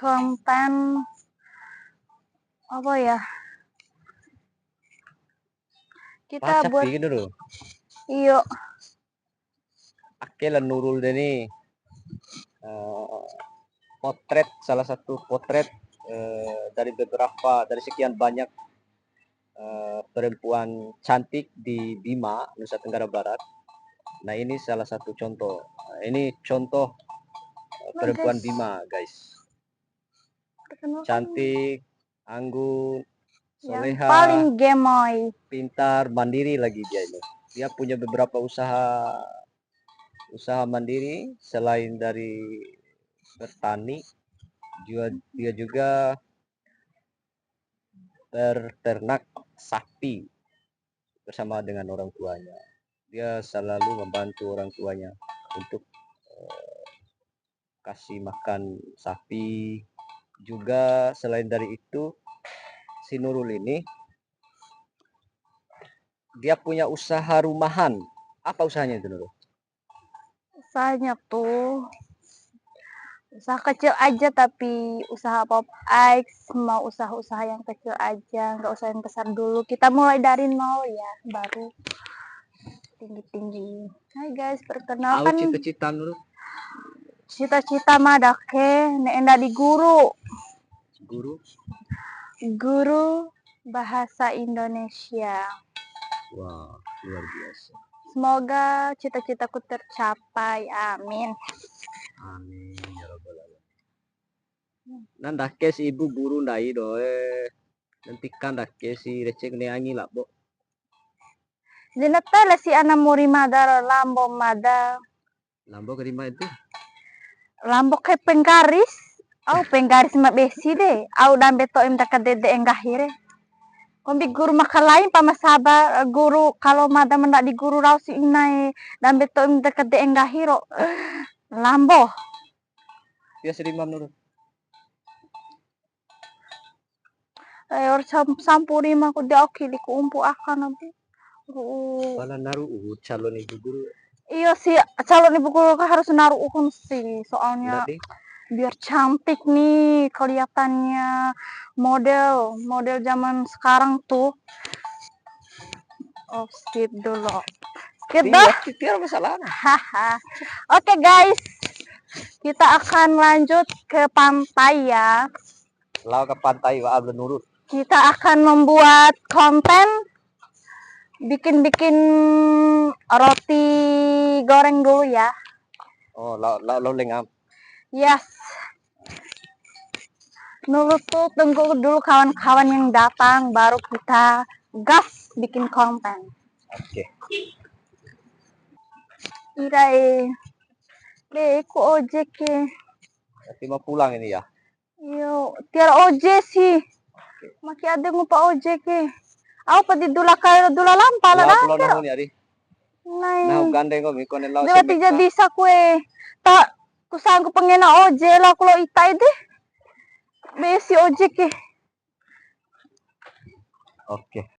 konten apa ya? Kita buat dulu. iyo. Akhirnya Nurul ini potret, salah satu potret dari sekian banyak perempuan cantik di Bima, Nusa Tenggara Barat. Nah, ini salah satu contoh. Ini contoh perempuan Bima, guys. Cantik, anggun, yang soleha, paling gemoy, pintar, mandiri lagi dia ini. Dia punya beberapa usaha mandiri selain dari bertani. Dia juga ternak sapi bersama dengan orang tuanya. Dia selalu membantu orang tuanya untuk kasih makan sapi. Juga selain dari itu, si Nurul ini dia punya usaha rumahan. Apa usahanya itu, Nurul? usahanya tuh usaha kecil aja, tapi usaha pop ice, mau usaha-usaha yang kecil aja, nggak usah yang besar dulu. Kita mulai dari nol ya, baru tinggi-tinggi. Hai guys, perkenalkan. Cita-cita Nurul? Cita-cita mah dake nek di guru. Guru bahasa Indonesia. Wah, luar biasa. Semoga cita-citaku tercapai. Amin. Amin ya rabbal alamin. Nan dake si ibu guru ndai doe. Nanti kan dake si recek ne angi lah, Bo. Dinatala si ana muri madar lambo mada. Lambo kerima itu? Lambo kay penggaris. Au penggaris mabesi de. Au dambe to im takadede enggahire. Kombi guru makalain pamasaba guru kalau mada mendak di guru raw si inai dambe to im takadede enggahiro. Lambo. Dia sedimam Nurul. Ayor sampuri mah ku dia okili ku umpu akan nabi. Pala naruh calon ibu guru. Iya sih, calon ibu guru harus naruh uhun sih, soalnya biar cantik nih kelihatannya, model zaman sekarang tuh. Oh, skip dulu. Skip dah. Tidak masalah. Oke guys, kita akan lanjut ke pantai ya. Lalu ke pantai Wah Nurul. Kita akan membuat konten bikin roti goreng dulu ya. Oh, lo lengam. Yes. Dulu tuh tunggu dulu kawan-kawan yang datang, baru kita gas bikin konten. Oke. Irai. Deh, ku ojek ya. Nanti mau pulang ini ya? Yo, tiara ojek sih. Maki ada ngupa ojek ya. Aku pati dula lampa lah. Pulau nahun ya, Ri. Nah, gandeng kok mikon laut. Dia tidak bisa kue. Tak, ku sanggup pengena ojek lah kalau itai deh. Besi ojek ya. Oke.